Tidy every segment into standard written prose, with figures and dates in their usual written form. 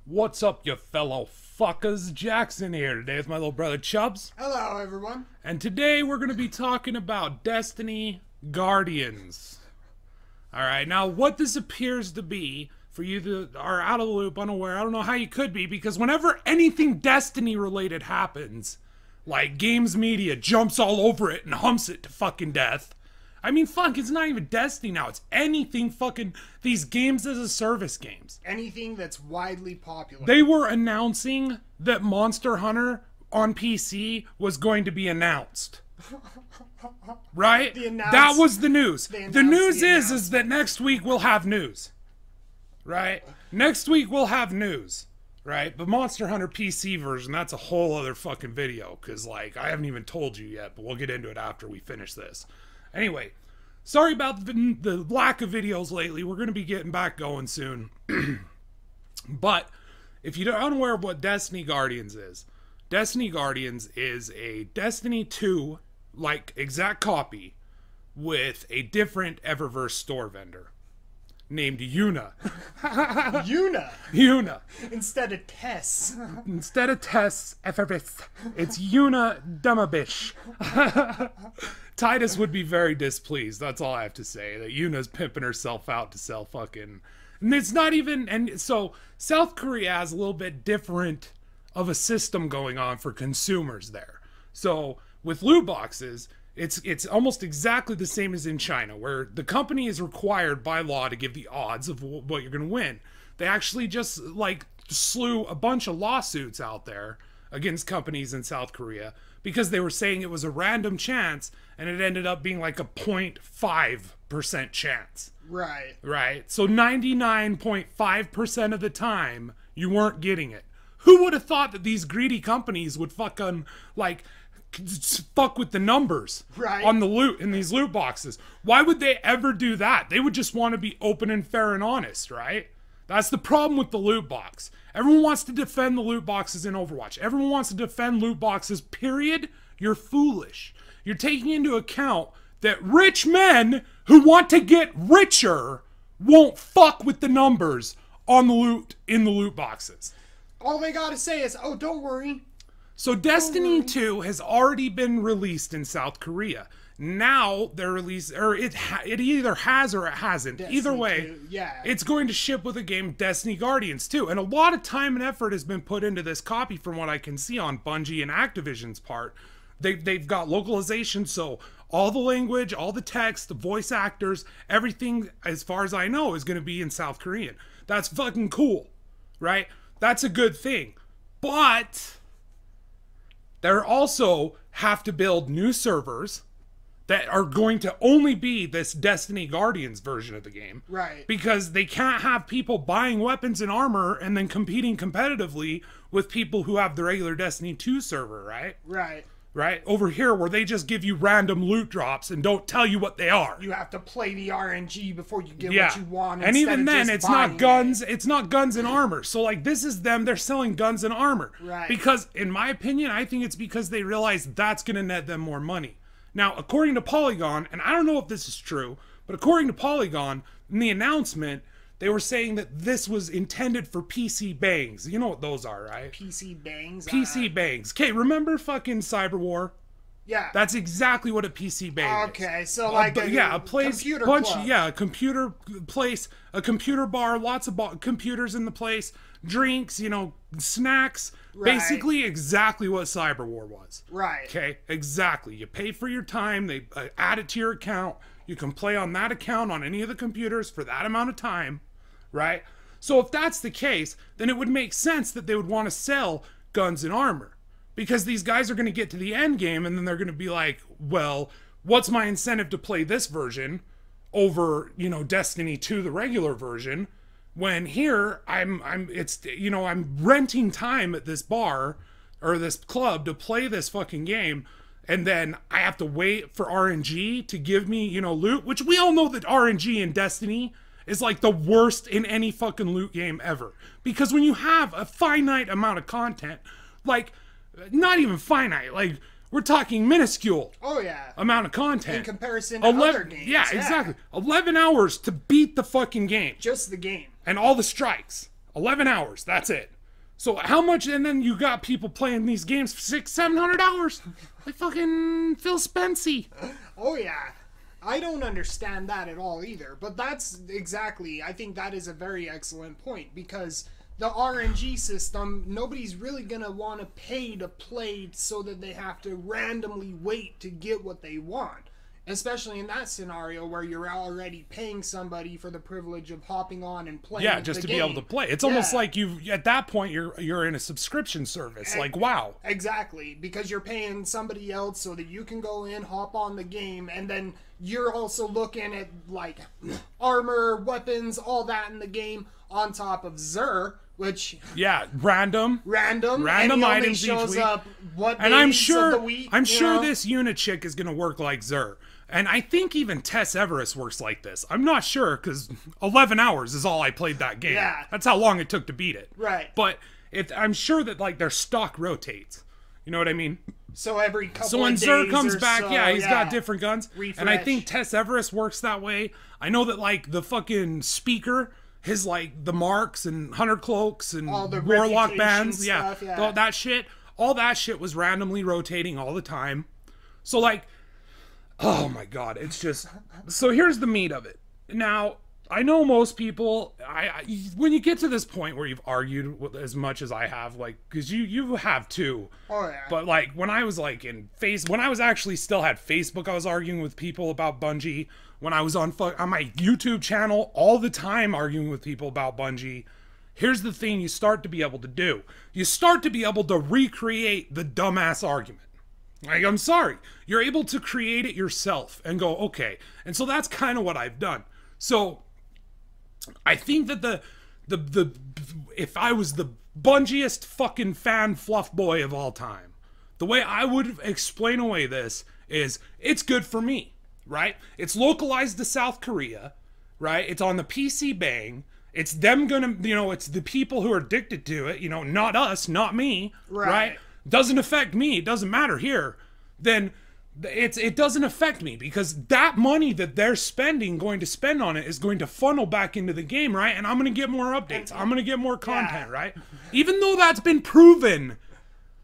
What's up, you fellow fuckers? Jackson here today with my little brother Chubbz. Hello, everyone. And today we're going to be talking about Destiny Guardians. Alright, now what this appears to be, for you that are out of the loop, unaware, I don't know how you could be, because whenever anything Destiny related happens, like games media jumps all over it and humps it to fucking death. I mean, fuck, it's not even Destiny now. It's anything fucking, these games as a service games. Anything that's widely popular. They were announcing that Monster Hunter on PC was going to be announced. Right? That was the news. The news is that next week we'll have news. Right? Next week we'll have news. Right? But Monster Hunter PC version, that's a whole other fucking video. Because, like, I haven't even told you yet, but we'll get into it after we finish this. Anyway, sorry about the lack of videos lately. We're going to be getting back going soon. But if you're unaware of what Destiny Guardians is a Destiny 2 like exact copy with a different Eververse store vendor named Yuna. Yuna. Instead of Tess. Instead of Tess, Eververse. It's Yuna Dumabish. Titus would be very displeased. That's all I have to say. That Yuna's pimping herself out to sell fucking... And it's not even... And so, South Korea has a little bit different of a system going on for consumers there. So, with loot boxes, it's almost exactly the same as in China, where the company is required by law to give the odds of what you're going to win. They actually just, like, slew a bunch of lawsuits out there against companies in South Korea because they were saying it was a random chance, and it ended up being like a 0.5% chance. Right. Right? So 99.5% of the time, you weren't getting it. Who would have thought that these greedy companies would fucking, like, fuck with the numbers on the loot in these loot boxes? Why would they ever do that? They would just want to be open and fair and honest, right? That's the problem with the loot box. Everyone wants to defend the loot boxes in Overwatch. Everyone wants to defend loot boxes, period. You're foolish. You're taking into account that rich men who want to get richer won't fuck with the numbers on the loot in the loot boxes. All they gotta say is, oh, don't worry. So Destiny 2 has already been released in South Korea. Now they're released, or it either has or it hasn't. Destiny Either way, 2, yeah. It's going to ship with a game, Destiny Guardians 2. And a lot of time and effort has been put into this copy from what I can see on Bungie and Activision's part. They've got localization, so all the language, all the text, the voice actors, everything, as far as I know, is going to be in South Korean. That's fucking cool, right? That's a good thing. But they also have to build new servers that are going to only be this Destiny Guardians version of the game. Right. Because they can't have people buying weapons and armor and then competing competitively with people who have the regular Destiny 2 server, right? Right. Right? Over here where they just give you random loot drops and don't tell you what they are. You have to play the RNG before you get what you want. And even then, it's not guns. It's not guns and armor. So, like, this is them. They're selling guns and armor. Right. Because, in my opinion, I think it's because they realize that's going to net them more money. Now, according to Polygon, and I don't know if this is true, but according to Polygon, in the announcement, they were saying that this was intended for PC bangs. You know what those are, right? PC bangs? PC bangs. Okay, remember fucking Cyber War? Yeah. That's exactly what a PC bang is. Okay, so like a place, computer club. Yeah, a computer place, a computer bar, lots of computers in the place, drinks, you know, snacks. Right. Basically exactly what Cyber War was. Right. Okay, exactly. You pay for your time, they add it to your account. You can play on that account on any of the computers for that amount of time, right? So if that's the case, then it would make sense that they would want to sell guns and armor. Because these guys are going to get to the end game and then they're going to be like, well, what's my incentive to play this version over, you know, Destiny 2, the regular version, when here I'm renting time at this bar or this club to play this fucking game, and then I have to wait for RNG to give me, you know, loot, which we all know that RNG in Destiny is like the worst in any fucking loot game ever. Because when you have a finite amount of content, like, not even finite, like, we're talking minuscule amount of content. In comparison to other games. Yeah, exactly. 11 hours to beat the fucking game. Just the game. And all the strikes. 11 hours, that's it. So how much, and then you got people playing these games for $600-700, like fucking Phil Spency. Oh yeah, I don't understand that at all either. But that's exactly, I think that is a very excellent point, because the RNG system, nobody's really gonna want to pay to play so that they have to randomly wait to get what they want. Especially in that scenario where you're already paying somebody for the privilege of hopping on and playing. Yeah, just to be able to play. It's almost like at that point you're in a subscription service. Like, wow. Exactly, because you're paying somebody else so that you can go in, hop on the game, and then you're also looking at like armor, weapons, all that in the game on top of Xur, which random items shows each week. Up what and I'm days sure of the week, this Yuna chick is gonna work like Xur. And I think even Tess Eververse works like this. I'm not sure, because 11 hours is all I played that game. Yeah. That's how long it took to beat it. Right. But I'm sure that like their stock rotates. You know what I mean? So every couple So when of days Xur comes back, so, he's got different guns. Refresh. And I think Tess Eververse works that way. I know that like the fucking speaker, his like the marks and hunter cloaks and all the warlock bands, stuff, all that shit was randomly rotating all the time. So like, oh my god, it's just, so here's the meat of it. Now, I know most people, when you get to this point where you've argued with as much as I have, like, because you have too. Oh yeah. But like when I was like when I was actually still had Facebook, I was arguing with people about Bungie. When I was on my YouTube channel all the time arguing with people about Bungie. Here's the thing you start to be able to do. You start to be able to recreate the dumbass argument. Like, I'm sorry. You're able to create it yourself and go, okay. And so that's kind of what I've done. So I think that if I was the Bungiest fucking fan fluff boy of all time, the way I would explain away this is it's good for me, right? It's localized to South Korea, right? It's on the PC bang. It's them gonna, it's the people who are addicted to it, not us, not me, right? Doesn't affect me, it doesn't matter here, then it doesn't affect me, because that money that they're going to spend on it is going to funnel back into the game, right? And I'm going to get more updates. I'm going to get more content, right? Even though that's been proven,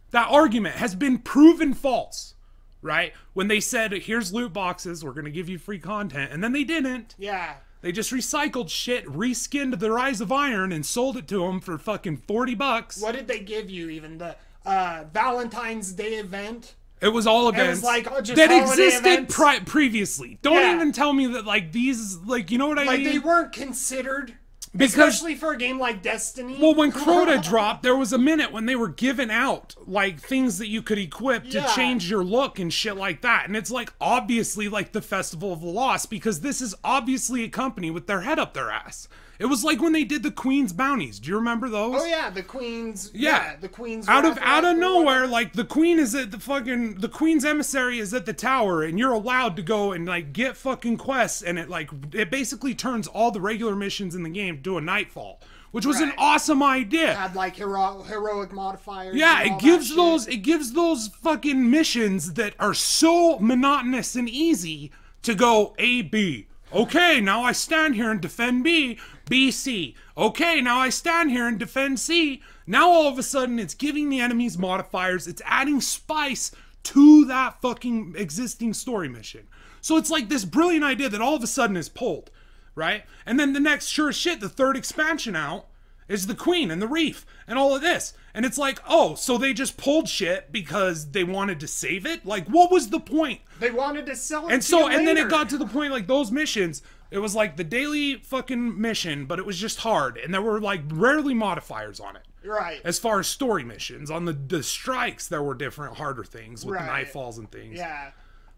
that argument has been proven false, right? When they said, here's loot boxes, we're going to give you free content, and then they didn't. Yeah. They just recycled shit, reskinned the Rise of Iron, and sold it to them for fucking $40. What did they give you even? The Valentine's Day event? It was all events it was like, just that existed previously. Don't even tell me that like these, like, you know what I mean? Like they weren't considered, especially for a game like Destiny. Well, when Crota dropped, there was a minute when they were giving out like things that you could equip to change your look and shit like that. And it's like obviously like the Festival of the Lost, because this is obviously a company with their head up their ass. It was like when they did the Queen's bounties. Do you remember those? Oh yeah, the Queen's. Yeah, the Queen's. Out of nowhere, like the Queen is at the Queen's emissary is at the tower, and you're allowed to go and like get fucking quests, and it basically turns all the regular missions in the game to a nightfall, which was an awesome idea. It had like heroic modifiers. Yeah, it gives those fucking missions that are so monotonous and easy to go A, B. Okay, now I stand here and defend B, B, C. Okay, now I stand here and defend C. Now all of a sudden it's giving the enemies modifiers. It's adding spice to that fucking existing story mission. So it's like this brilliant idea that all of a sudden is pulled, right? And then the next, sure as shit, the third expansion out is the Queen and the Reef and all of this. And it's like, oh, so they just pulled shit because they wanted to save it? Like, what was the point? They wanted to sell it. And then it got to the point, like, those missions, it was like the daily fucking mission, but it was just hard. And there were, like, rarely modifiers on it. Right. As far as story missions. On the strikes, there were different, harder things with the nightfalls and things. Yeah.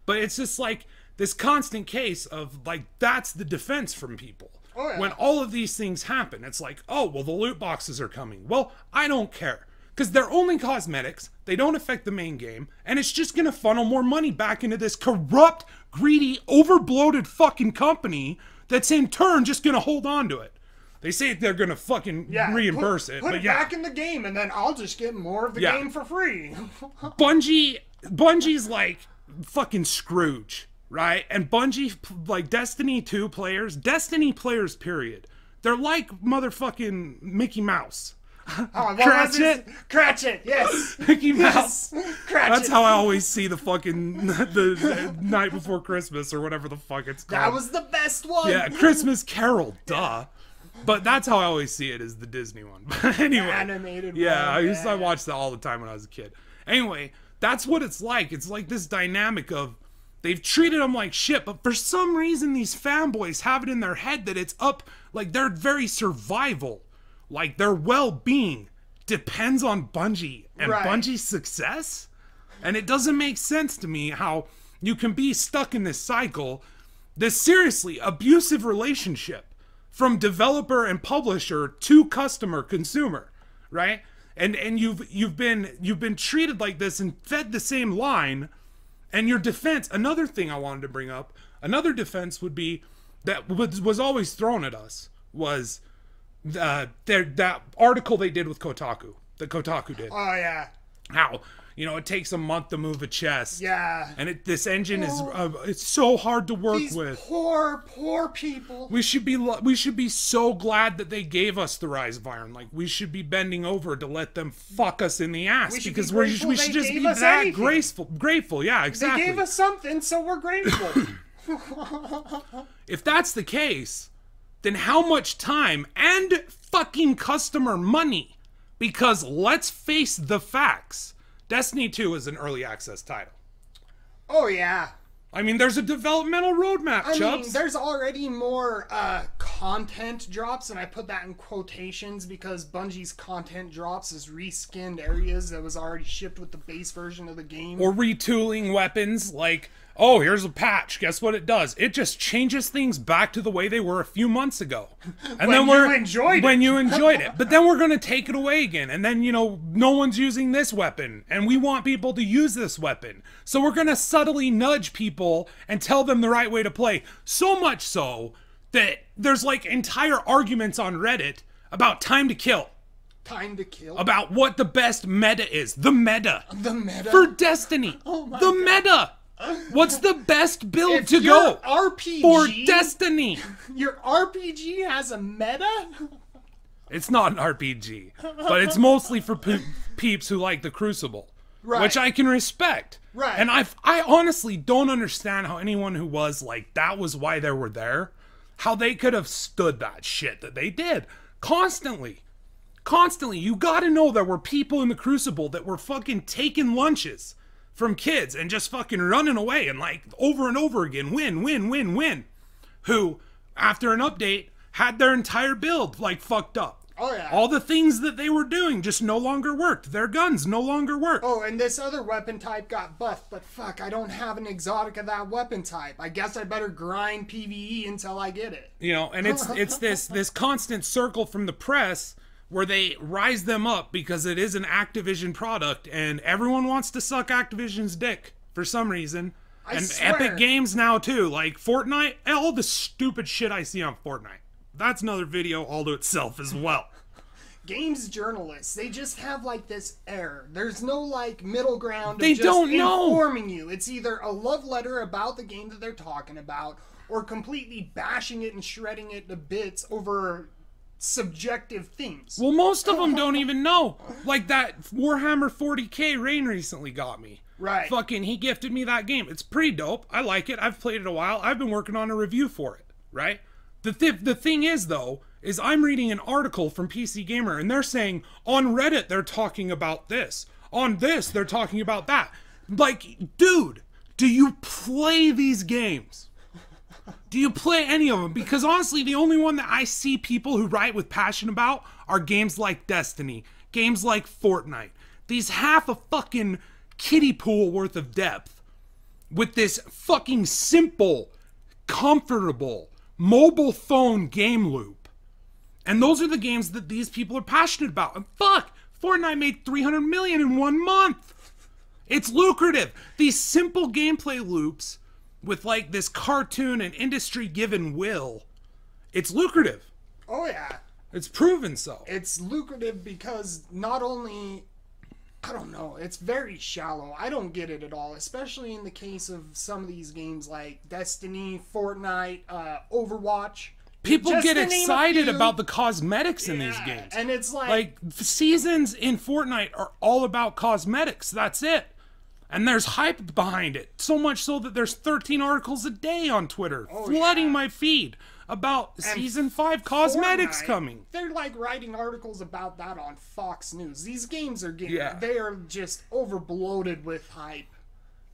But it's just, like, this constant case of, like, that's the defense from people. Oh, yeah. When all of these things happen, it's like, oh, well, the loot boxes are coming. Well, I don't care. Because they're only cosmetics, they don't affect the main game, and it's just going to funnel more money back into this corrupt, greedy, overbloated fucking company that's in turn just going to hold on to it. They say they're going to fucking reimburse it. Put it back in the game, and then I'll just get more of the game for free. Bungie's like fucking Scrooge, right? And Bungie, like Destiny 2 players, Destiny players, period. They're like motherfucking Mickey Mouse. Oh, Cratchit? Cratchit, yes. Mickey Mouse. Yes. Cratchit. That's how I always see the fucking the Night Before Christmas or whatever the fuck it's called. That was the best one. Yeah, Christmas Carol, duh. But that's how I always see it, is the Disney one. But anyway. The animated yeah, one. I watched that all the time when I was a kid. Anyway, that's what it's like. It's like this dynamic of they've treated them like shit, but for some reason these fanboys have it in their head that it's up, like their very survival, like their well-being depends on Bungie and Bungie's success. And it doesn't make sense to me how you can be stuck in this cycle, this seriously abusive relationship from developer and publisher to customer consumer, right? And you've been treated like this and fed the same line. And your defense, another thing I wanted to bring up, another defense would be that was always thrown at us was that article they did with Kotaku, that Kotaku did. Oh yeah. How, you know, it takes a month to move a chest. Yeah. And this engine is it's so hard to work with. Poor people. We should be so glad that they gave us the Rise of Iron. Like, we should be bending over to let them fuck us in the ass, because we should just be that grateful. Yeah, exactly. They gave us something, so we're grateful. If that's the case, then how much time and fucking customer money? Because let's face the facts. Destiny 2 is an early access title. Oh, yeah. I mean, there's a developmental roadmap, Chubbz. I mean, there's already more content drops, and I put that in quotations because Bungie's content drops is reskinned areas that was already shipped with the base version of the game. Or retooling weapons, like, oh, here's a patch. Guess what it does? It just changes things back to the way they were a few months ago. And when you enjoyed it. But then we're going to take it away again. And then, you know, no one's using this weapon. And we want people to use this weapon. So we're going to subtly nudge people and tell them the right way to play. So much so that there's like entire arguments on Reddit about time to kill. Time to kill? About what the best meta is. The meta. The meta? For Destiny. Oh my the God. meta. What's the best build if to your go RPG, for Destiny? Your RPG has a meta? It's not an RPG, but it's mostly for peeps who like the Crucible, which I can respect. Right. And I honestly don't understand how anyone who was like, that was why they were there, how they could have stood that shit that they did. Constantly. You gotta know there were people in the Crucible that were fucking taking lunches from kids and just fucking running away and like over and over again, win, who, after an update, had their entire build like fucked up. Oh yeah. All the things that they were doing just no longer worked. Their guns no longer worked. Oh, and this other weapon type got buffed, but fuck, I don't have an exotic of that weapon type. I guess I better grind PvE until I get it. You know, and it's this constant circle from the press where they rise them up because it is an Activision product and everyone wants to suck Activision's dick for some reason. I and swear. Epic Games now too, like Fortnite, all the stupid shit I see on Fortnite. That's another video all to itself as well. Games journalists, they just have like this air. There's no like middle ground. They of just don't know. Informing you. It's either a love letter about the game that they're talking about, or completely bashing it and shredding it to bits over subjective themes. Well, most of them don't even know. Like that Warhammer 40k Rain recently got me. Right. Fucking, he gifted me that game. It's pretty dope. I like it. I've played it a while. I've been working on a review for it. Right? The thing is, though, is I'm reading an article from PC Gamer, and they're saying, on Reddit, they're talking about this. On this, they're talking about that. Like, dude, do you play these games? Do you play any of them? Because honestly, the only one that I see people who write with passion about are games like Destiny, games like Fortnite. These half a fucking kiddie pool worth of depth with this fucking simple, comfortable, mobile phone game loop. And those are the games that these people are passionate about. And fuck, Fortnite made 300 million in 1 month. It's lucrative. These simple gameplay loops with like this cartoon and industry given will, it's lucrative. Oh yeah. It's proven so. It's lucrative because not only, I don't know, it's very shallow. I don't get it at all, especially in the case of some of these games like Destiny, Fortnite, Overwatch. People Just get to name a excited few. about the cosmetics in these games. And it's like seasons in Fortnite are all about cosmetics. That's it. And there's hype behind it. So much so that there's 13 articles a day on Twitter flooding my feed about Season 5 cosmetics Fortnite, coming. They're like writing articles about that on Fox News. These games are getting, they are just over bloated with hype.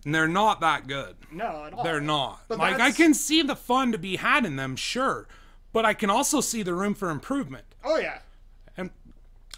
And they're not that good. No, at all. They're not. But Like, I can see the fun to be had in them, sure. But I can also see the room for improvement. Oh, yeah. And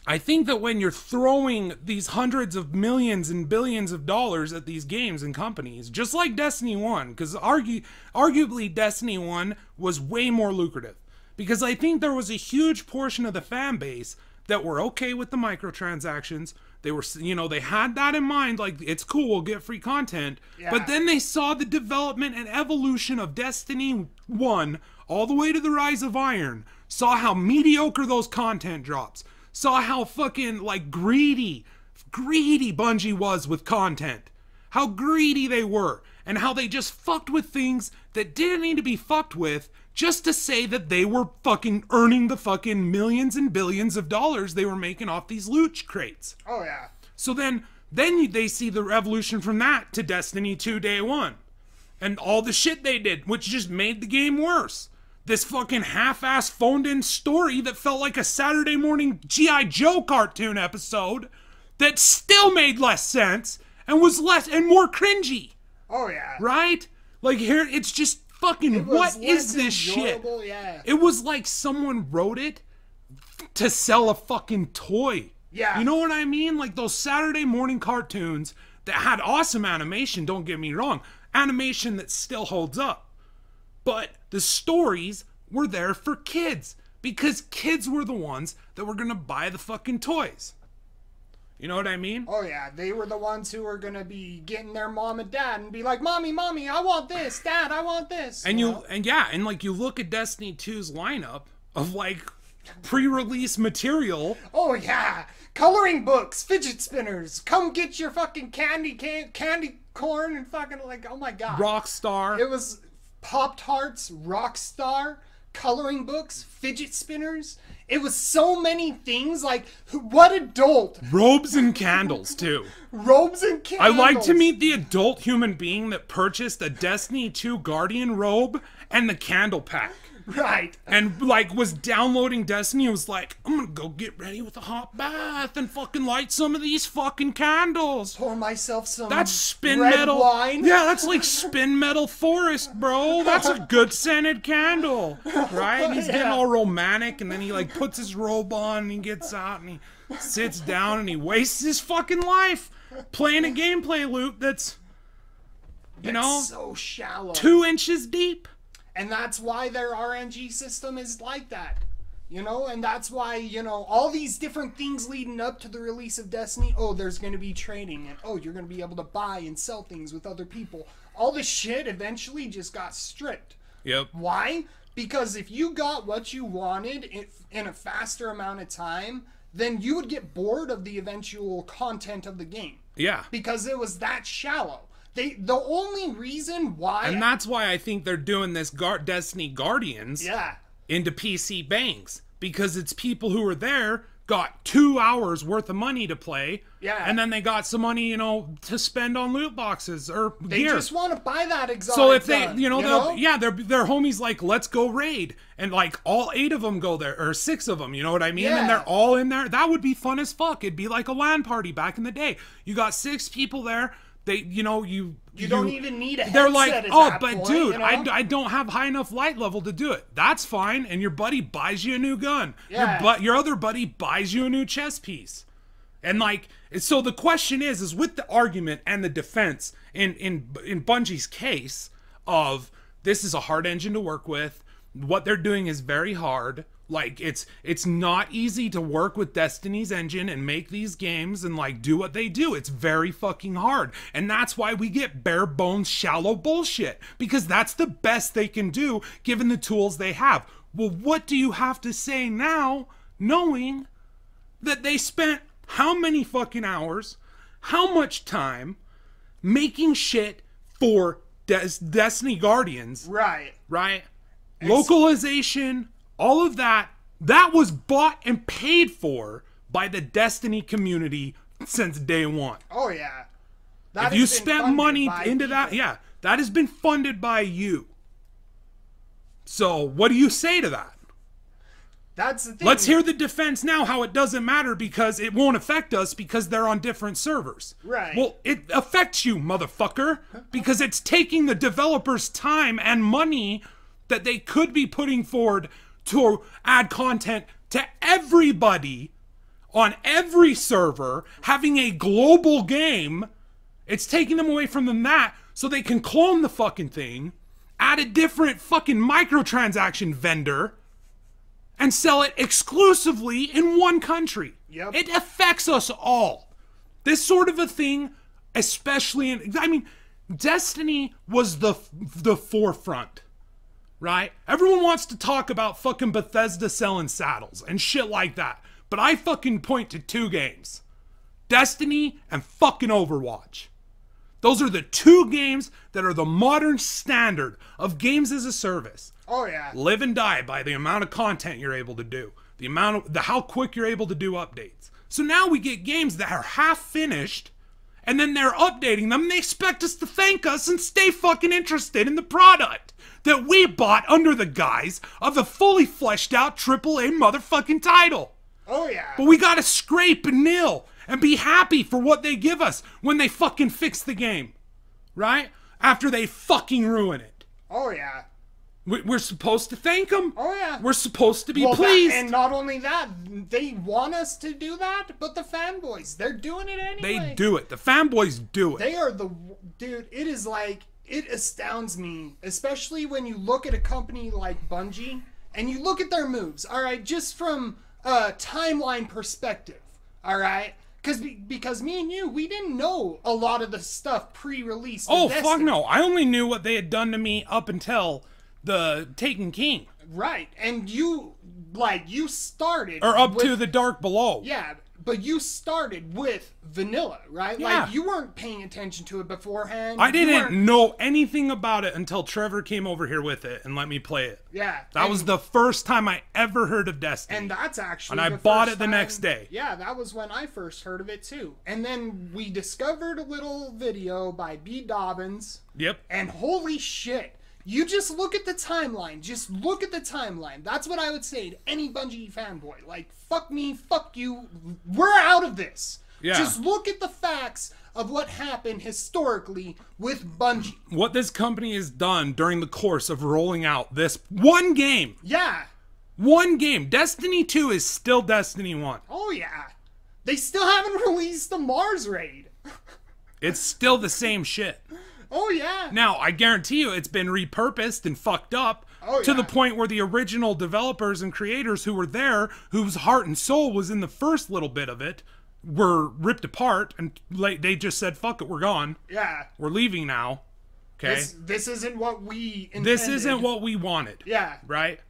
I think that when you're throwing these hundreds of millions and billions of dollars at these games and companies, just like Destiny 1, because arguably Destiny 1 was way more lucrative. Because I think there was a huge portion of the fan base that were okay with the microtransactions. They were, you know, they had that in mind, like, it's cool, we'll get free content. Yeah. But then they saw the development and evolution of Destiny 1 all the way to the Rise of Iron, saw how mediocre those content drops, saw how fucking, like, greedy Bungie was with content, how greedy they were, and how they just fucked with things that didn't need to be fucked with just to say that they were fucking earning the fucking millions and billions of dollars they were making off these loot crates. Oh, yeah. So then they see the evolution from that to Destiny 2 Day 1. And all the shit they did, which just made the game worse. This fucking half-ass phoned-in story that felt like a Saturday morning G.I. Joe cartoon episode that still made less sense and was less and more cringy. Oh, yeah. Right? Like, here, it's just fucking, what is this shit? Yeah. It was like someone wrote it to sell a fucking toy. Yeah. You know what I mean? Like those Saturday morning cartoons that had awesome animation, don't get me wrong. Animation that still holds up. But the stories were there for kids. Because kids were the ones that were gonna buy the fucking toys. You know what I mean? Oh, yeah. They were the ones who were going to be getting their mom and dad and be like, Mommy, I want this. Dad, I want this. And like you look at Destiny 2's lineup of like pre-release material. Oh, yeah. Coloring books, fidget spinners. Come get your fucking candy corn and fucking like, oh my God. Rockstar. It was Pop-Tarts, Rockstar, coloring books, fidget spinners. It was so many things. Like, what adult? Robes and candles, too. Robes and candles. I like to meet the adult human being that purchased a Destiny 2 Guardian robe and the candle pack. Right. And, like, was downloading Destiny and was like, I'm gonna go get ready with a hot bath and fucking light some of these fucking candles. Pour myself some That's spin red metal wine. Yeah, that's like spin metal forest, bro. That's a good scented candle, right? And he's getting all romantic, and then he like puts his robe on and he gets out and he sits down and he wastes his fucking life playing a gameplay loop that's you know so shallow, 2 inches deep. And that's why their RNG system is like that. You know, and that's why, you know, all these different things leading up to the release of Destiny. Oh, there's going to be trading, and oh, you're going to be able to buy and sell things with other people. All this shit eventually just got stripped. Yep. Why? Because if you got what you wanted in a faster amount of time, then you would get bored of the eventual content of the game. Yeah. Because it was that shallow. The only reason why... And that's why I think they're doing this Destiny Guardians into PC banks. Because it's people who are there, got 2 hours worth of money to play. Yeah. And then they got some money, you know, to spend on loot boxes or gear. They just want to buy that exotic So if they, gun, you know, their homies like, let's go raid. And like all 8 of them go there, or 6 of them, you know what I mean? Yeah. And they're all in there. That would be fun as fuck. It'd be like a LAN party back in the day. You got 6 people there. They, you know, you don't even need a headset. They're like, at oh, that but point, dude, you know? I don't have high enough light level to do it. That's fine. And your buddy buys you a new gun. Yeah. Your other buddy buys you a new chess piece. And like, so the question is with the argument and the defense in Bungie's case of this is a hard engine to work with. What they're doing is very hard. Like, it's not easy to work with Destiny's engine and make these games and, like, do what they do. It's very fucking hard. And that's why we get bare bones, shallow bullshit. Because that's the best they can do, given the tools they have. Well, what do you have to say now, knowing that they spent how many fucking hours, how much time, making shit for Destiny Guardians? Right. Right? Localization, All of that was bought and paid for by the Destiny community since day one. Oh yeah. If you spent money into that, yeah, that has been funded by you. So what do you say to that? That's the thing. Let's hear the defense now, how it doesn't matter because it won't affect us because they're on different servers. Right. Well, it affects you, motherfucker, because it's taking the developers' time and money that they could be putting forward to add content to everybody on every server, having a global game. It's taking them away from that so they can clone the fucking thing, add a different fucking microtransaction vendor, and sell it exclusively in one country. Yep. It affects us all. This sort of a thing, especially in, I mean, Destiny was the forefront, right? Everyone wants to talk about fucking Bethesda selling saddles and shit like that. But I fucking point to 2 games. Destiny and fucking Overwatch. Those are the 2 games that are the modern standard of games as a service. Oh yeah. Live and die by the amount of content you're able to do. How quick you're able to do updates. So now we get games that are half finished and then they're updating them and they expect us to thank us and stay fucking interested in the product that we bought under the guise of a fully fleshed out AAA motherfucking title. Oh yeah. But we gotta scrape and nil and be happy for what they give us when they fucking fix the game. Right? After they fucking ruin it. Oh yeah. We're supposed to thank them. Oh yeah. We're supposed to be pleased. And not only that, they want us to do that, but the fanboys, they're doing it anyway. They do it. The fanboys do it. They are dude, it is like, it astounds me, especially when you look at a company like Bungie and you look at their moves, all right, just from a timeline perspective, all right? Because me and you, we didn't know a lot of the stuff pre-release. Oh, fuck no. I only knew what they had done to me up until the Taken King. Right. And you started... Or up to the Dark Below. Yeah, but you started with vanilla, right? Yeah. Like, you weren't paying attention to it beforehand. I didn't know anything about it until Trevor came over here with it and let me play it. Yeah. That was the first time I ever heard of Destiny. And that's actually And I bought it the next day. Yeah, that was when I first heard of it too. And then we discovered a little video by B. Dobbins. Yep. And holy shit. You just look at the timeline. Just look at the timeline. That's what I would say to any Bungie fanboy. Like, fuck me, fuck you. We're out of this. Yeah. Just look at the facts of what happened historically with Bungie. What this company has done during the course of rolling out this one game. Yeah. One game. Destiny 2 is still Destiny 1. Oh, yeah. They still haven't released the Mars raid. It's still the same shit. Oh, yeah. Now, I guarantee you it's been repurposed and fucked up to the point where the original developers and creators who were there, whose heart and soul was in the first little bit of it, were ripped apart and they just said, fuck it, we're gone. Yeah. We're leaving now. Okay? This isn't what we intended. This isn't what we wanted. Yeah. Right?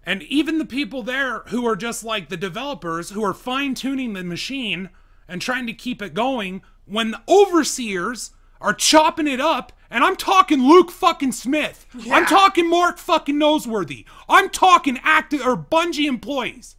And even the people there who are just like the developers who are fine-tuning the machine and trying to keep it going, when the overseers are chopping it up, and I'm talking Luke fucking Smith. Yeah. I'm talking Mark fucking Noseworthy. I'm talking Bungie employees.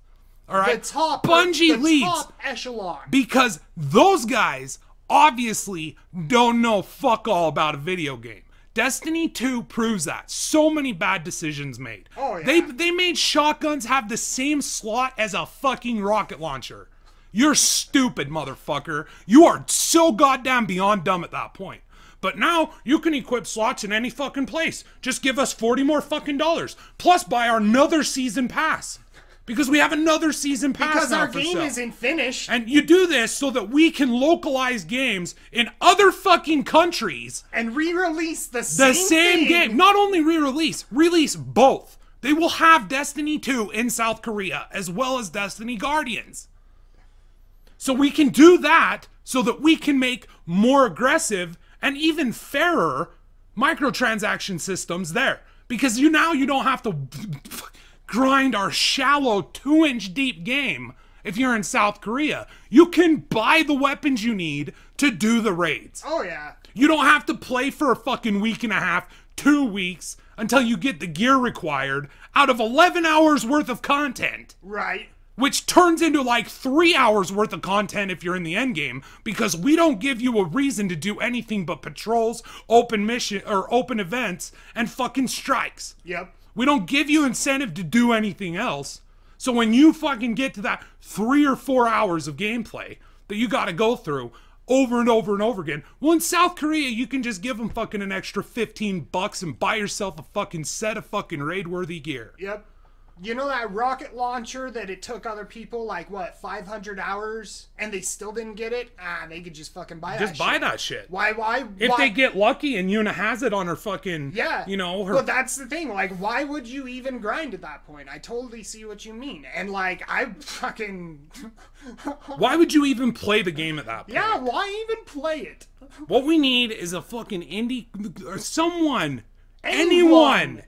All right? Bungie leads. Top echelon. Because those guys obviously don't know fuck all about a video game. Destiny 2 proves that. So many bad decisions made. Oh, yeah. They made shotguns have the same slot as a fucking rocket launcher. You're stupid, motherfucker. You are so goddamn beyond dumb at that point. But now, you can equip slots in any fucking place. Just give us 40 more fucking dollars. Plus buy our another season pass. Because we have another season pass because now our for game sale. isn't finished. And you do this so that we can localize games in other fucking countries. And re-release the same game. Not only re-release, release both. They will have Destiny 2 in South Korea, as well as Destiny Guardians. So we can do that so that we can make more aggressive and even fairer microtransaction systems there. Because you don't have to grind our shallow 2-inch deep game if you're in South Korea. You can buy the weapons you need to do the raids. Oh, yeah. You don't have to play for a fucking week and a half 2 weeks until you get the gear required out of 11 hours worth of content. Right. Which turns into like 3 hours worth of content if you're in the end game, because we don't give you a reason to do anything but patrols, open mission or open events, and fucking strikes. Yep. We don't give you incentive to do anything else. So when you fucking get to that 3 or 4 hours of gameplay that you gotta go through over and over and over again, well, in South Korea, you can just give them fucking an extra $15 and buy yourself a fucking set of fucking raid-worthy gear. Yep. You know that rocket launcher that it took other people like, what, 500 hours and they still didn't get it? Ah, they could just fucking buy that shit. Just buy that shit. Why? If they get lucky and Yuna has it on her fucking, yeah, you know, her... But that's the thing, like, why would you even grind at that point? I totally see what you mean. And, like, I fucking... Why would you even play the game at that point? Yeah, why even play it? What we need is a fucking indie... or someone. Anyone.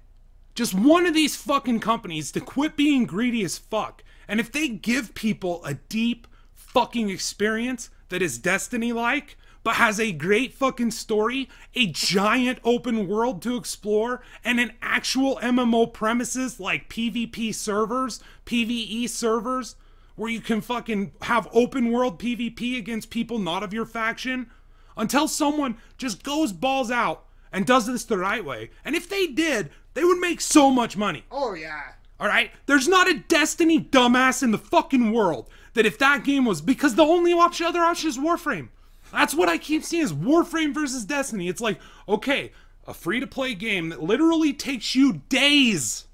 Just one of these fucking companies to quit being greedy as fuck. And if they give people a deep fucking experience that is Destiny-like, but has a great fucking story, a giant open world to explore, and an actual MMO premises like PvP servers, PvE servers, where you can fucking have open world PvP against people not of your faction, until someone just goes balls out and does this the right way. And if they did, they would make so much money. Oh, yeah. Alright? There's not a Destiny dumbass in the fucking world that if that game was... Because the only other option is Warframe. That's what I keep seeing is Warframe versus Destiny. It's like, okay, a free-to-play game that literally takes you days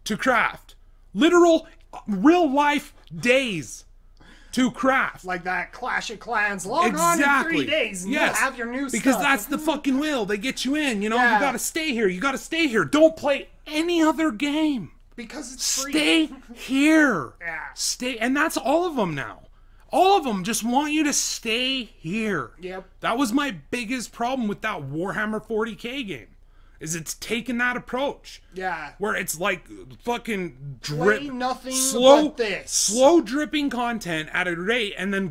to craft. Literal, real-life days to craft. Like that Clash of Clans, log on in 3 days and you'll have your new stuff. Because that's the fucking will. They get you in, you know, you gotta stay here, you gotta stay here. Don't play any other game. Because it's free. Stay here. Yeah. Stay, and that's all of them now. All of them just want you to stay here. Yep. That was my biggest problem with that Warhammer 40k game. Is it's taken that approach. Yeah. Where it's like fucking Play nothing but this. Slow dripping content at a rate and then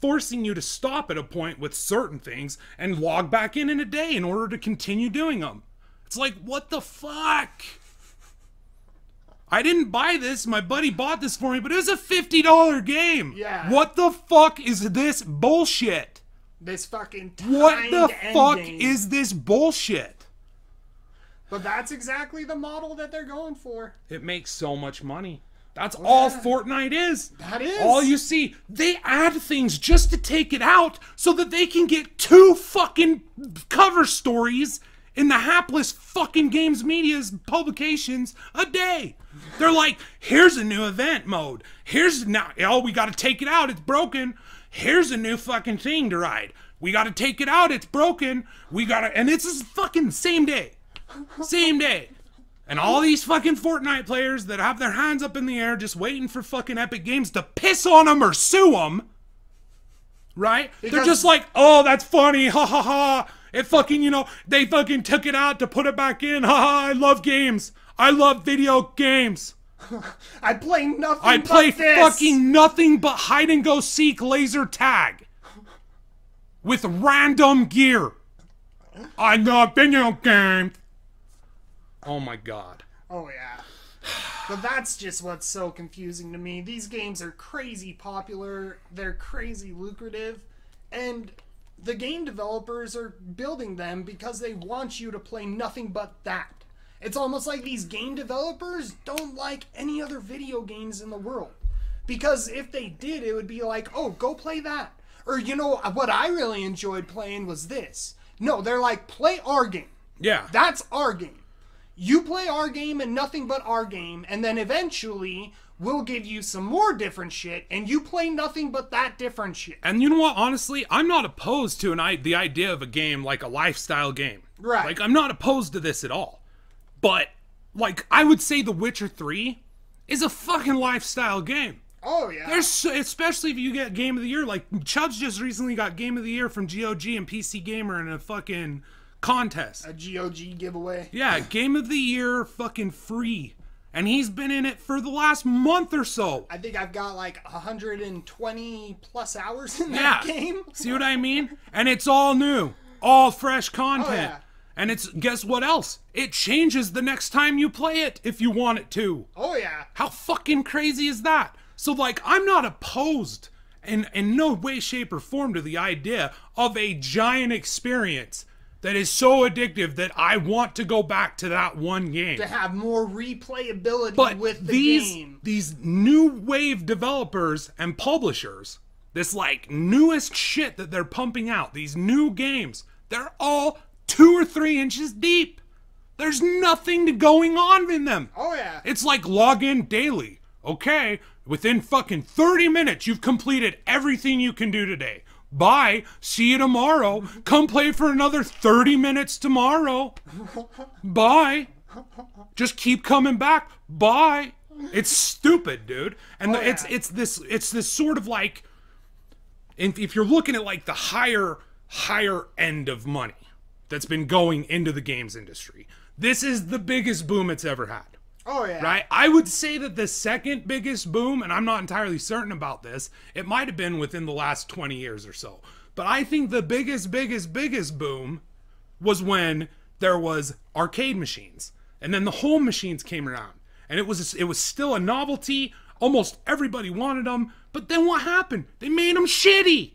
forcing you to stop at a point with certain things and log back in a day in order to continue doing them. It's like, what the fuck? I didn't buy this. My buddy bought this for me, but it was a $50 game. Yeah. What the fuck is this bullshit? This fucking What the fuck Endgame. is this bullshit? But that's exactly the model that they're going for. It makes so much money. That's all Fortnite is. That is. All you see. They add things just to take it out so that they can get 2 fucking cover stories in the hapless fucking games media's publications a day. They're like, here's a new event mode. Here's now, oh, we gotta take it out, it's broken. Here's a new fucking thing to ride. We gotta take it out, it's broken. We gotta, and it's just fucking same day. Same day. And all these fucking Fortnite players that have their hands up in the air just waiting for fucking Epic Games to piss on them or sue them. Right? They're just like, oh, that's funny, ha ha ha. It fucking, you know, they fucking took it out to put it back in. Ha ha, I love games. I love video games. I play nothing I but play this. fucking nothing but hide and go seek laser tag. With random gear. I love video games. Oh my god. Oh yeah. But that's just what's so confusing to me. These games are crazy popular, they're crazy lucrative, and the game developers are building them because they want you to play nothing but that. It's almost like these game developers don't like any other video games in the world. Because if they did, it would be like, oh, go play that. Or, you know, what I really enjoyed playing was this. No, they're like, play our game. Yeah. That's our game. You play our game and nothing but our game, and then eventually we'll give you some more different shit, and you play nothing but that different shit. And you know what? Honestly, I'm not opposed to the idea of a game like a lifestyle game. Right. Like, I'm not opposed to this at all. But, like, I would say The Witcher 3 is a fucking lifestyle game. Oh, yeah. There's, especially if you get Game of the Year. Like, Chubbz just recently got Game of the Year from GOG and PC Gamer in a fucking contest. A GOG giveaway. Yeah, Game of the Year fucking free. And he's been in it for the last month or so. I think I've got like 120 plus hours in that game. See what I mean? And it's all new. All fresh content. Oh, yeah. And it's, guess what else? It changes the next time you play it if you want it to. Oh, yeah. How fucking crazy is that? So, like, I'm not opposed in no way, shape, or form to the idea of a giant experience that is so addictive that I want to go back to that one game. To have more replayability with the game. These new wave developers and publishers, this, like, newest shit that they're pumping out, these new games, they're all 2 or 3 inches deep. There's nothing going on in them. Oh, yeah. It's like log in daily. Okay, within fucking 30 minutes, you've completed everything you can do today. Bye. See you tomorrow. Come play for another 30 minutes tomorrow. Bye. Just keep coming back. Bye. It's stupid, dude. And it's this sort of like, if you're looking at like the higher end of money that's been going into the games industry, this is the biggest boom it's ever had. Oh, yeah. Right? I would say that the second biggest boom, and I'm not entirely certain about this, it might have been within the last 20 years or so. But I think the biggest boom was when there was arcade machines. And then the home machines came around. And it was still a novelty. Almost everybody wanted them. But then what happened? They made them shitty.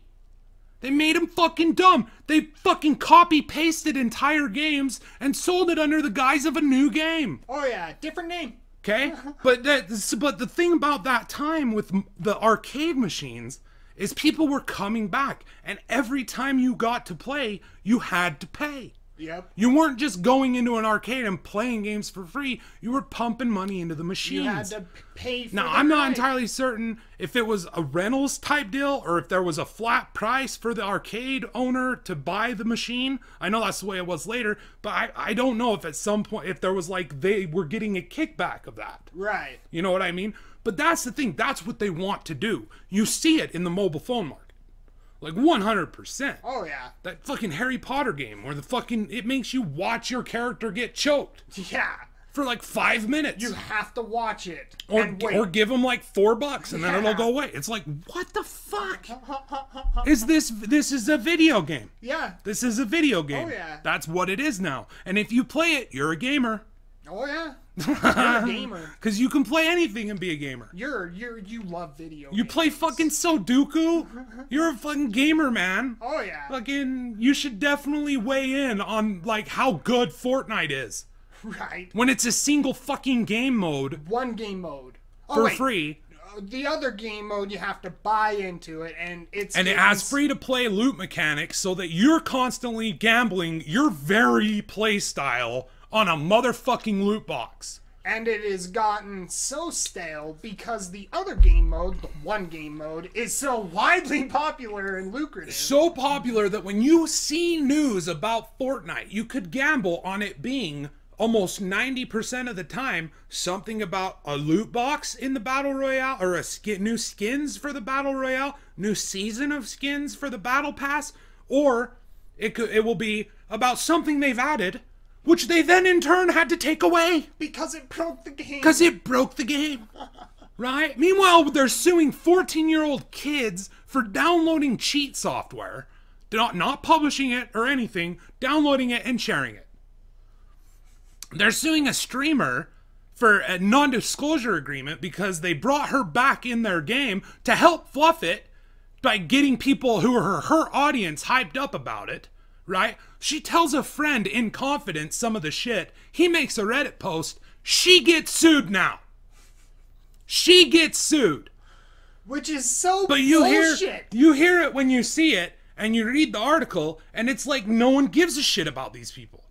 They made them fucking dumb. They fucking copy-pasted entire games and sold it under the guise of a new game. Oh yeah, different name. Okay? But the thing about that time with the arcade machines is people were coming back. And every time you got to play, you had to pay. Yep. You weren't just going into an arcade and playing games for free. You were pumping money into the machines. You had to pay for Now, I'm not entirely certain if it was a rentals type deal or if there was a flat price for the arcade owner to buy the machine. I know that's the way it was later, but I don't know if at some point, if there was like they were getting a kickback of that. Right. You know what I mean? But that's the thing. That's what they want to do. You see it in the mobile phone market. Like 100%. Oh yeah. That fucking Harry Potter game where it makes you watch your character get choked. Yeah. For like 5 minutes. You have to watch it. Or give them like $4 and then it'll go away. It's like, what the fuck? Is this is a video game. Yeah. This is a video game. Oh yeah. That's what it is now. And if you play it, you're a gamer. Oh yeah. You're a gamer. Because you can play anything and be a gamer. You love video games. You play fucking Sudoku? You're a fucking gamer, man. Oh yeah. Fucking, you should definitely weigh in on like how good Fortnite is. Right. When it's a single fucking game mode. One game mode. For free. The other game mode you have to buy into it, and it has free to play loot mechanics so that you're constantly gambling your very play style on a motherfucking loot box. And it has gotten so stale because the other game mode, the one game mode, is so widely popular and lucrative. So popular that when you see news about Fortnite, you could gamble on it being almost 90% of the time something about a loot box in the Battle Royale, or new skins for the Battle Royale, new season of skins for the Battle Pass, or it will be about something they've added, which they then in turn had to take away. Because it broke the game. Because it broke the game. Right? Meanwhile, they're suing 14-year-old kids for downloading cheat software, not publishing it or anything, downloading it and sharing it. They're suing a streamer for a non-disclosure agreement because they brought her back in their game to help fluff it by getting people who are her audience hyped up about it. Right? She tells a friend in confidence some of the shit. He makes a Reddit post. She gets sued now. She gets sued. Which is so bullshit. You hear it when you see it, and you read the article, and it's like no one gives a shit about these people.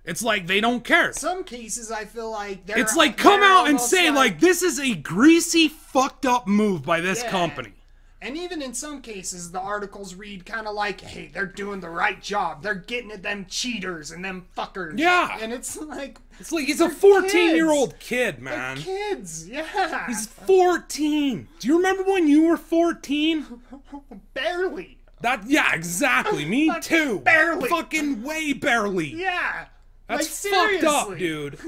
It's like they don't care. Some cases I feel like it's like come out and say like this is a greasy, fucked up move by this company. And even in some cases, the articles read kind of like, hey, they're doing the right job. They're getting at them cheaters and them fuckers. Yeah. And it's like he's a 14-year-old kid, man. They're kids, yeah. He's 14. Do you remember when you were 14? Barely. Yeah, exactly. Me too. Barely. Fucking way barely. Yeah. That's fucked up, dude.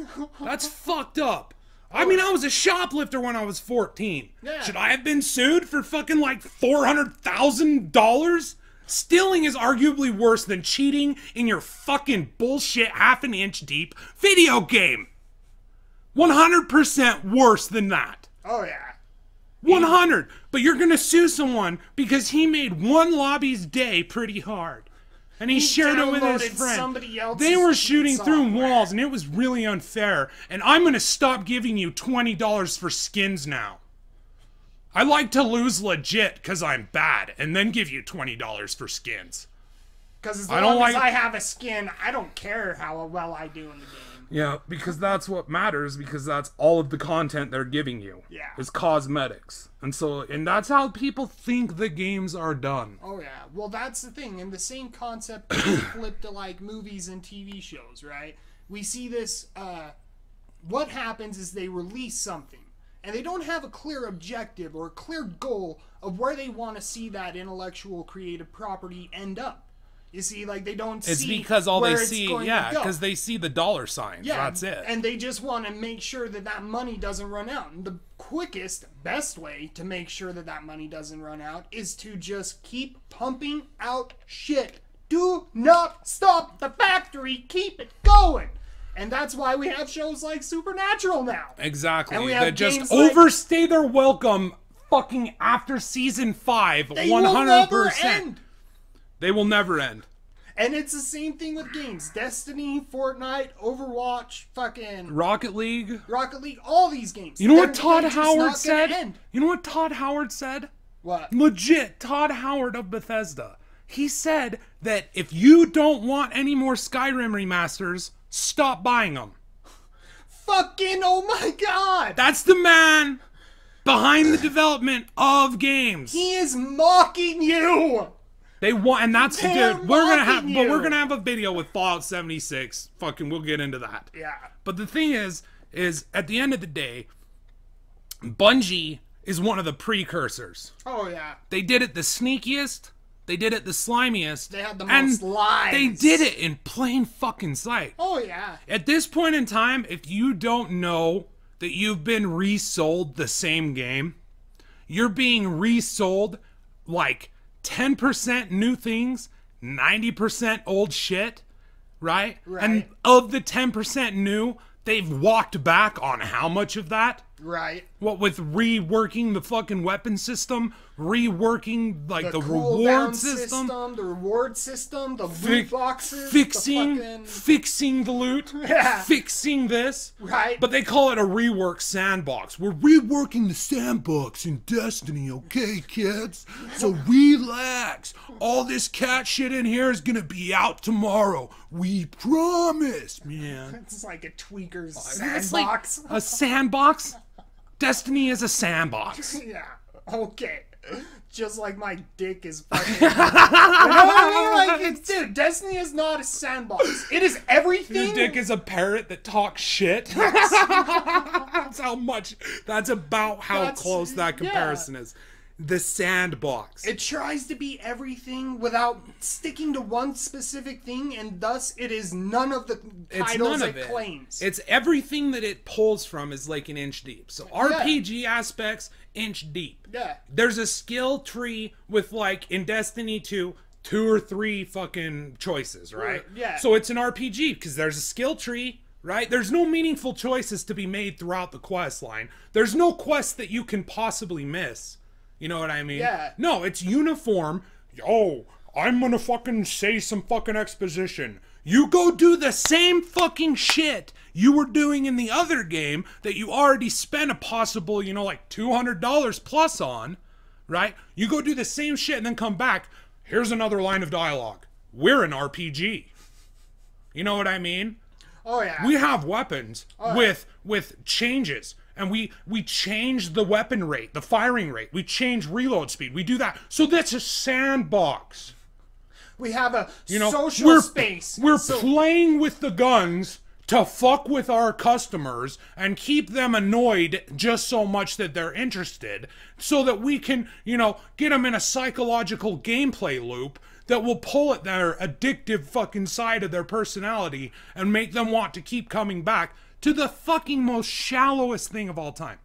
That's fucked up. I mean, I was a shoplifter when I was 14. Yeah. Should I have been sued for fucking like $400,000? Stealing is arguably worse than cheating in your fucking bullshit half an inch deep video game. 100% worse than that. Oh, yeah. 100. But you're gonna sue someone because he made one lobby's day pretty hard. And he shared it with his friend. They were shooting through walls and it was really unfair. And I'm gonna stop giving you $20 for skins now. I like to lose legit because I'm bad and then give you $20 for skins. Because as long as I have a skin, I don't care how well I do in the game. Yeah, because that's what matters, because that's all of the content they're giving you. Yeah. Is cosmetics. And that's how people think the games are done. Oh yeah. Well, that's the thing. And the same concept flipped to like movies and TV shows, right? We see this, what happens is they release something. And they don't have a clear objective or a clear goal of where they want to see that intellectual creative property end up. You see, like, they don't see It's because all they see, yeah, because they see the dollar signs. Yeah, that's it. And they just want to make sure that that money doesn't run out. And the quickest, best way to make sure that that money doesn't run out is to just keep pumping out shit. Do not stop the factory. Keep it going. And that's why we have shows like Supernatural now. Exactly. And we have that just like, overstay their welcome fucking after season 5. They 100%. will never end. They will never end. And it's the same thing with games. Destiny, Fortnite, Overwatch, fucking... Rocket League, all these games. You know what Todd Howard said? End. You know what Todd Howard said? What? Legit, Todd Howard of Bethesda. He said that if you don't want any more Skyrim remasters, stop buying them. Fucking oh my god! That's the man behind the development of games. He is mocking you! They want, and that's dude. We're gonna have a video with Fallout 76. Fucking, we'll get into that. Yeah. But the thing is at the end of the day, Bungie is one of the precursors. Oh yeah. They did it the sneakiest. They did it the slimiest. They had the most lies. They did it in plain fucking sight. Oh yeah. At this point in time, if you don't know that you've been resold the same game, you're being resold like 10% new things, 90% old shit, right? And of the 10% new, they've walked back on how much of that? Right. What with reworking the fucking weapon system, reworking like the reward system, the reward system, the loot boxes, fixing the loot, fixing this, right? But they call it a rework sandbox. We're reworking the sandbox in Destiny, okay, kids? So relax. All this cat shit in here is gonna be out tomorrow. We promise, man. It's like a tweaker's sandbox. Like a sandbox. Destiny is a sandbox. Yeah. Okay. Just like my dick is fucking... You know what I mean? Like, dude, Destiny is not a sandbox. It is everything... Your dick is a parrot that talks shit. That's about how close that comparison is. The sandbox. It tries to be everything without sticking to one specific thing, and thus it is none of the titles it claims. It's everything that it pulls from is like an inch deep. So RPG aspects, inch deep. Yeah. There's a skill tree with, like, in Destiny 2, 2 or 3 fucking choices, right? Yeah. So it's an RPG because there's a skill tree, right? There's no meaningful choices to be made throughout the quest line. There's no quest that you can possibly miss. You know what I mean? Yeah. No, it's uniform. Oh, I'm gonna fucking say some fucking exposition. You go do the same fucking shit you were doing in the other game that you already spent a possible, you know, like $200 plus on, right? You go do the same shit and then come back. Here's another line of dialogue. We're an RPG. You know what I mean? Oh yeah. We have weapons with changes. And we change the weapon rate, the firing rate. We change reload speed. We do that. So that's a sandbox. We have a social space. We're playing with the guns to fuck with our customers and keep them annoyed just so much that they're interested, so that we can, you know, get them in a psychological gameplay loop that will pull at their addictive fucking side of their personality and make them want to keep coming back to the fucking most shallowest thing of all time.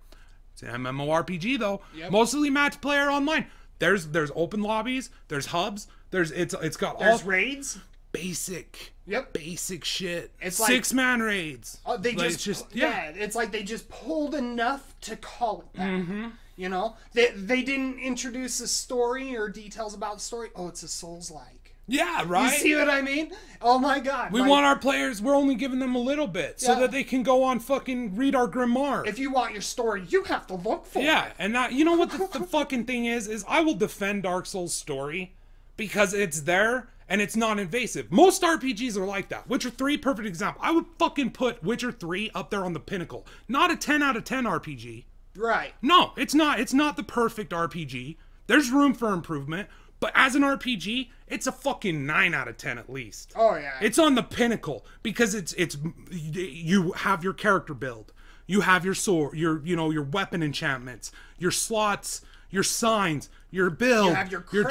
It's an MMORPG though, mostly match player online. There's open lobbies, there's hubs, it's got There's all raids. basic. Yep. Basic shit. It's like 6-man raids. They Like, just, it's it's like they just pulled enough to call it that. Mm-hmm. You know, they didn't introduce a story or details about the story. Oh, it's a Souls-like. Yeah, You right? see what I mean? Oh my god. We want our players, we're only giving them a little bit so Yeah. that they can go on fucking read our grimoire. If you want your story, you have to look for it. Yeah, and that, you know what the fucking thing is I will defend Dark Souls' story because it's there and it's not invasive. Most RPGs are like that. Witcher 3, perfect example. I would fucking put Witcher 3 up there on the pinnacle. Not a 10 out of 10 RPG. Right. No, it's not. It's not the perfect RPG. There's room for improvement, but as an RPG, it's a fucking 9 out of 10 at least. Oh yeah. It's on the pinnacle because it's you have your character build. You have your sword, your weapon enchantments, your slots, your signs, your build, You have your tree,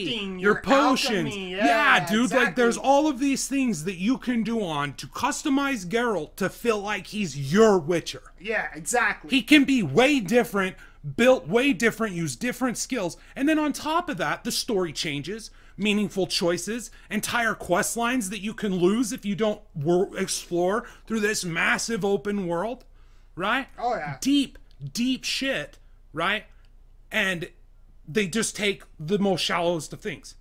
crafting, your your potions. alchemy. Yeah, Yeah, dude, like exactly. there's all of these things that you can do on to customize Geralt to feel like he's your Witcher. Yeah, exactly. He can be way different, built way different, use different skills. And then on top of that, the story changes, meaningful choices, entire quest lines that you can lose if you don't explore through this massive open world, right? Oh, yeah. Deep, deep shit, right? And they just take the most shallowest of things.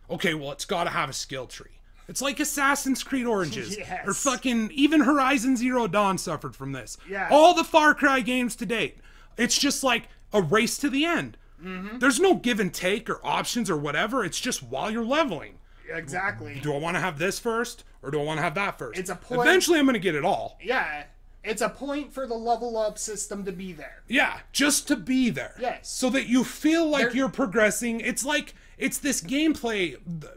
Okay, well, it's got to have a skill tree. It's like Assassin's Creed Oranges. Yes. Or fucking, even Horizon Zero Dawn suffered from this. Yeah. All the Far Cry games to date. It's just like a race to the end. Mm-hmm. There's no give and take or options or whatever. It's just while you're leveling. Exactly. Do I want to have this first or do I want to have that first? It's a point- Eventually I'm going to get it all. Yeah. It's a point for the level up system to be there. Yeah, just to be there. Yes. So that you feel like There- you're progressing. It's like, it's this gameplay,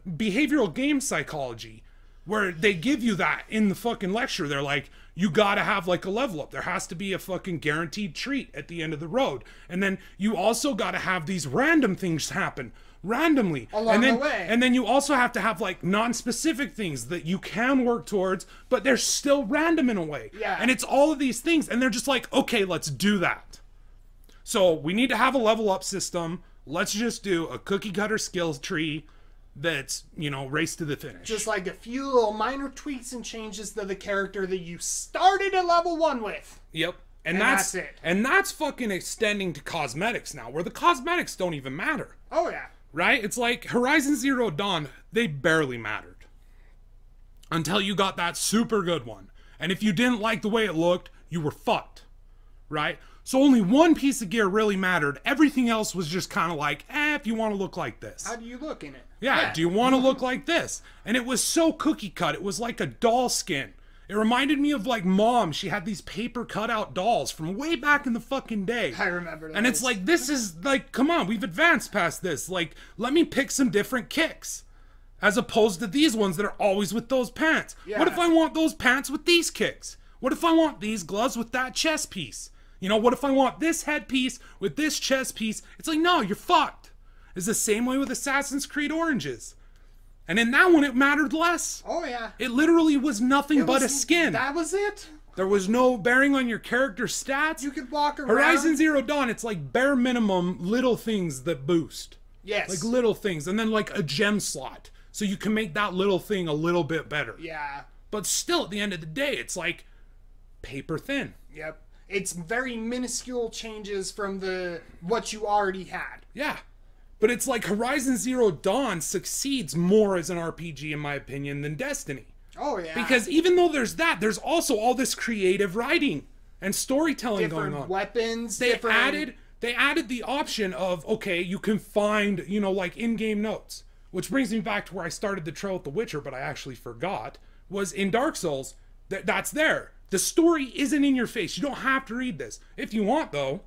behavioral game psychology, where they give you that in the fucking lecture. They're like, you gotta have like a level up. There has to be a fucking guaranteed treat at the end of the road. And then you also gotta have these random things happen randomly. Along the way. And then you also have to have like non-specific things that you can work towards, but they're still random in a way. Yeah. And it's all of these things. And they're just like, okay, let's do that. So we need to have a level up system. Let's just do a cookie cutter skills tree that's, race to the finish. Just like a few little minor tweaks and changes to the character that you started at level 1 with. Yep. And that's it. And that's fucking extending to cosmetics now, where the cosmetics don't even matter. Oh yeah. Right? It's like Horizon Zero Dawn, they barely mattered. Until you got that super good one. And if you didn't like the way it looked, you were fucked. Right? So only one piece of gear really mattered. Everything else was just kind of like, if you want to look like this. How do you look in it? Yeah, do you want to look like this? And it was so cookie cut. It was like a doll skin. It reminded me of like Mom. She had these paper cutout dolls from way back in the fucking day. I remember that. And it's like, this is like, come on, we've advanced past this. Like, let me pick some different kicks. As opposed to these ones that are always with those pants. Yeah. What if I want those pants with these kicks? What if I want these gloves with that chest piece? What if I want this headpiece with this chest piece? It's like, no, you're fucked. It's the same way with Assassin's Creed Oranges. And in that one, it mattered less. Oh yeah. It literally was nothing but a was- skin. That was it. There was no bearing on your character stats. You could walk around. Horizon Zero Dawn, it's like bare minimum little things that boost. Yes. Like little things. And then like a gem slot. So you can make that little thing a little bit better. Yeah. But still, at the end of the day, it's like paper thin. Yep. It's very minuscule changes from what you already had. Yeah. But it's like Horizon Zero Dawn succeeds more as an RPG, in my opinion, than Destiny. Oh yeah. Because even though there's that, there's also all this creative writing and storytelling different going on. weapons. They different... added the option of, okay, you can find, like in-game notes. Which brings me back to where I started the trail with The Witcher, but I actually forgot, was in Dark Souls, that's there. The story isn't in your face. You don't have to read this. If you want, though,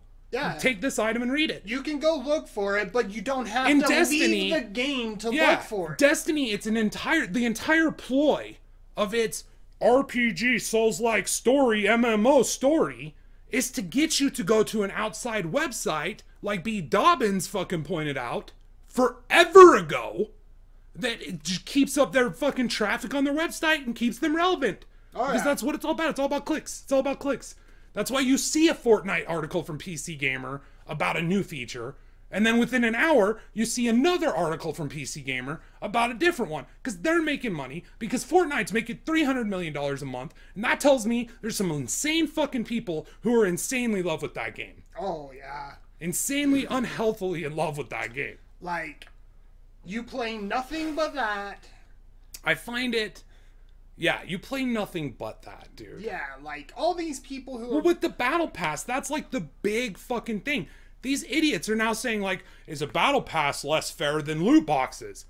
take this item and read it. You can go look for it, but you don't have In to Destiny, leave the game to look for it. Destiny, it's the entire ploy of its RPG Souls-like story, MMO story, is to get you to go to an outside website, like B. Dobbins fucking pointed out, forever ago, that it just keeps up their fucking traffic on their website and keeps them relevant. Oh, Because yeah. that's what it's all about. It's all about clicks. It's all about clicks. That's why you see a Fortnite article from PC Gamer about a new feature, And then within an hour, you see another article from PC Gamer about a different one. Because they're making money. Because Fortnite's making $300 million a month. And that tells me there's some insane fucking people who are insanely in love with that game. Oh, yeah. Insanely unhealthily in love with that game. Like, you play nothing but that. I find it... Yeah, you play nothing but that, dude. Yeah, like, all these people who Well, with the Battle Pass, that's like the big fucking thing. These idiots are now saying, like, is a Battle Pass less fair than loot boxes?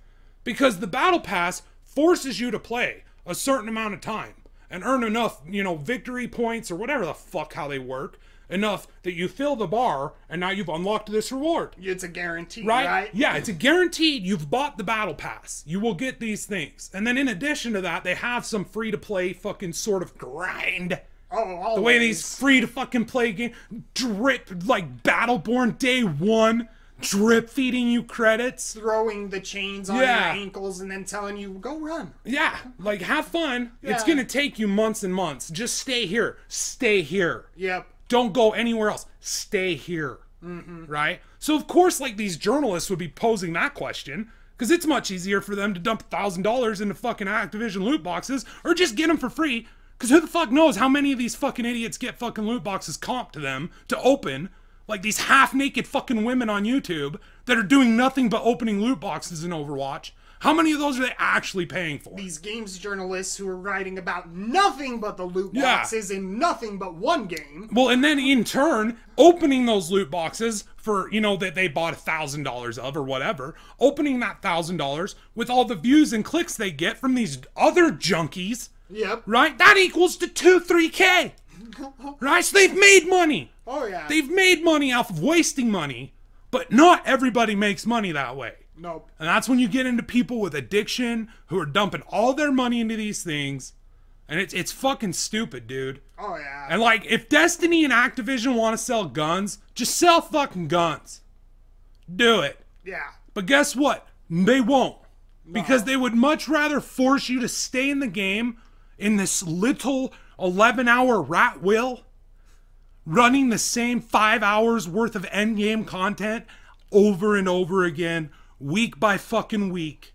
Because the Battle Pass forces you to play a certain amount of time and earn enough, you know, victory points or whatever the fuck how they work, enough that you fill the bar and now you've unlocked this reward. It's a guarantee, right? Yeah, it's a guaranteed. You've bought the Battle Pass. You will get these things. And then in addition to that, they have some free-to-play fucking sort of grind. Oh, always. The way these free-to-fucking-play game drip, like Battleborn Day 1, drip feeding you credits. Throwing the chains on your ankles and then telling you, go run. Yeah, like have fun. Yeah. It's gonna take you months and months. Just stay here. Stay here. Yep. Don't go anywhere else. Stay here. Right? So, of course, like, these journalists would be posing that question, because it's much easier for them to dump $1,000 into fucking Activision loot boxes, or just get them for free, because who the fuck knows how many of these fucking idiots get fucking loot boxes comped to them to open, like these half-naked fucking women on YouTube that are doing nothing but opening loot boxes in Overwatch. How many of those are they actually paying for? These games journalists who are writing about nothing but the loot boxes in nothing but one game. Well, and then in turn, opening those loot boxes for, you know, that they bought $1,000 of or whatever, opening that $1,000 with all the views and clicks they get from these other junkies. Yep. Right? That equals to 3K. Right? So they've made money. Oh, yeah. They've made money off of wasting money, but not everybody makes money that way. Nope. And that's when you get into people with addiction who are dumping all their money into these things. And it's fucking stupid, dude. Oh, yeah. And like, if Destiny and Activision want to sell guns, just sell fucking guns. Do it. Yeah. But guess what? They won't. No. Because they would much rather force you to stay in the game in this little 11-hour rat wheel, running the same 5 hours worth of endgame content over and over again, week by fucking week.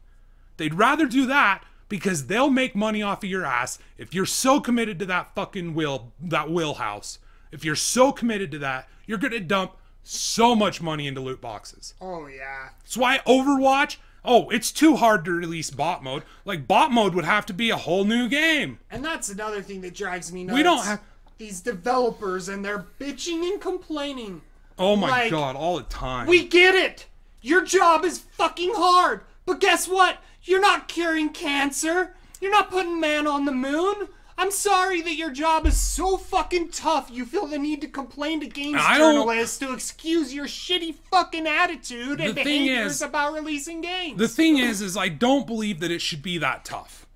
They'd rather do that because they'll make money off of your ass if you're so committed to that fucking wheelhouse. If you're so committed to that, you're gonna dump so much money into loot boxes. Oh, yeah. That's why Overwatch, it's too hard to release bot mode. Like, bot mode would have to be a whole new game. And that's another thing that drives me nuts. We don't have... These developers and they're bitching and complaining. Oh my god, all the time. We get it! Your job is fucking hard! But guess what? You're not curing cancer! You're not putting man on the moon! I'm sorry that your job is so fucking tough you feel the need to complain to games journalists to excuse your shitty fucking attitude and behaviors about releasing games. The thing is I don't believe that it should be that tough.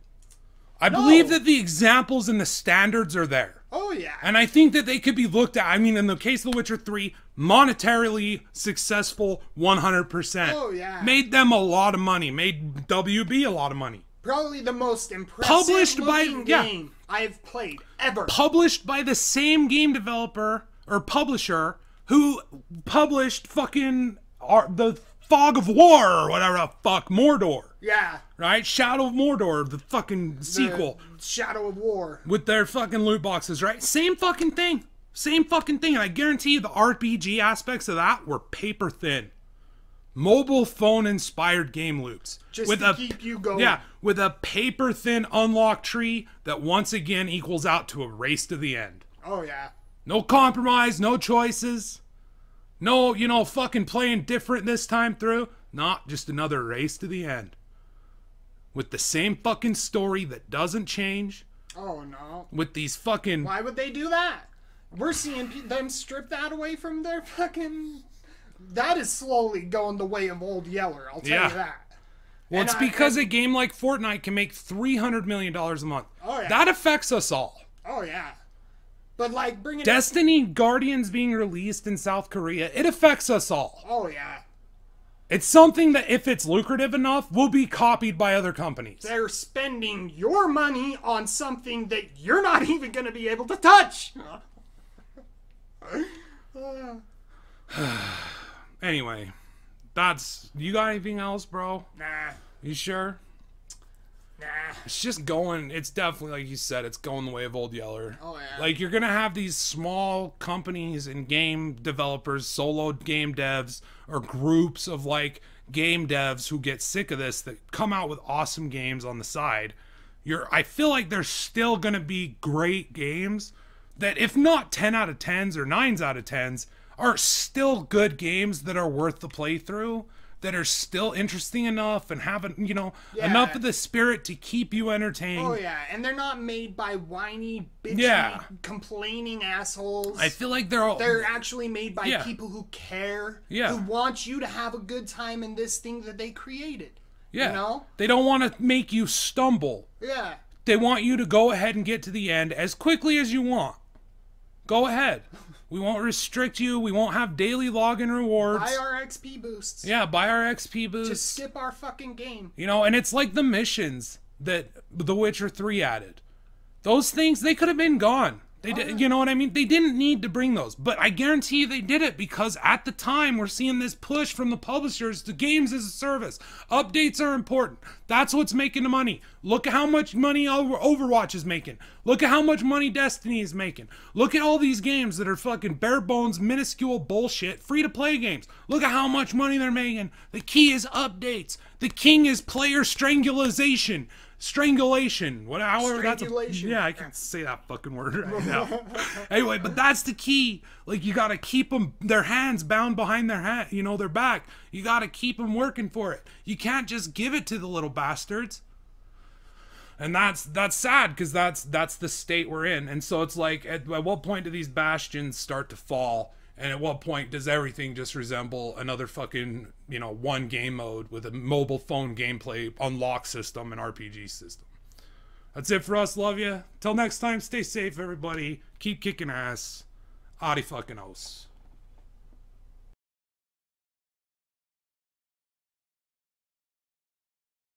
I believe that the examples and the standards are there. Oh, yeah. And I think that they could be looked at. I mean, in the case of The Witcher 3, monetarily successful 100%. Oh, yeah. Made them a lot of money. Made WB a lot of money. Probably the most impressive game I've played ever. Published by the same game developer or publisher who published fucking the Fog of War or whatever the fuck, Mordor. Yeah. Right? Shadow of Mordor, the fucking sequel. Shadow of War. With their fucking loot boxes, right? Same fucking thing. Same fucking thing. And I guarantee you the RPG aspects of that were paper thin. Mobile phone inspired game loops. Just to keep you going. Yeah, with a paper thin unlock tree that once again equals out to a race to the end. Oh, yeah. No compromise, no choices. No, fucking playing different this time through. Not just another race to the end. With the same fucking story that doesn't change. Oh, no. With these fucking... Why would they do that? We're seeing them strip that away from their fucking... That is slowly going the way of Old Yeller, I'll tell you that. Well, it's because a game like Fortnite can make $300 million a month. Oh, yeah. That affects us all. Oh, yeah. But, like, bringing... Destiny Guardians being released in South Korea, it affects us all. Oh, yeah. It's something that, if it's lucrative enough, will be copied by other companies. They're spending your money on something that you're not even going to be able to touch. Anyway, that's, you got anything else, bro? Nah. You sure? Nah. It's just going, it's definitely, like you said, it's going the way of Old Yeller. Oh, yeah. Like, you're gonna have these small companies and game developers, solo game devs, or groups of, like, game devs who get sick of this that come out with awesome games on the side. I feel like there's still gonna be great games that, if not 10 out of 10s or 9s out of 10s, are still good games that are worth the playthrough, that are still interesting enough and have, you know, enough of the spirit to keep you entertained. Oh, yeah. And they're not made by whiny, bitchy, complaining assholes. I feel like they're actually made by people who care, who want you to have a good time in this thing that they created. Yeah. You know? They don't want to make you stumble. Yeah. They want you to go ahead and get to the end as quickly as you want. Go ahead. We won't restrict you. We won't have daily login rewards. Buy our XP boosts. Yeah, buy our XP boosts. Just skip our fucking game. You know, and it's like the missions that The Witcher 3 added. Those things, they could have been gone. They did, you know what I mean? They didn't need to bring those. But I guarantee you they did it because at the time we're seeing this push from the publishers to games as a service. Updates are important. That's what's making the money. Look at how much money Overwatch is making. Look at how much money Destiny is making. Look at all these games that are fucking bare bones, minuscule bullshit, free to play games. Look at how much money they're making. The key is updates. The king is player strangulation. Strangulation. Strangulation. Yeah, I can't say that fucking word right now. Anyway, but that's the key. Like, you gotta keep them, their hands bound behind their back. You gotta keep them working for it. You can't just give it to the little bastards. And that's sad, because that's the state we're in. And so it's like, at what point do these bastions start to fall? And at what point does everything just resemble another fucking, you know, one game mode with a mobile phone gameplay unlock system and RPG system? That's it for us. Love ya. Till next time, stay safe, everybody. Keep kicking ass. Adi fucking os.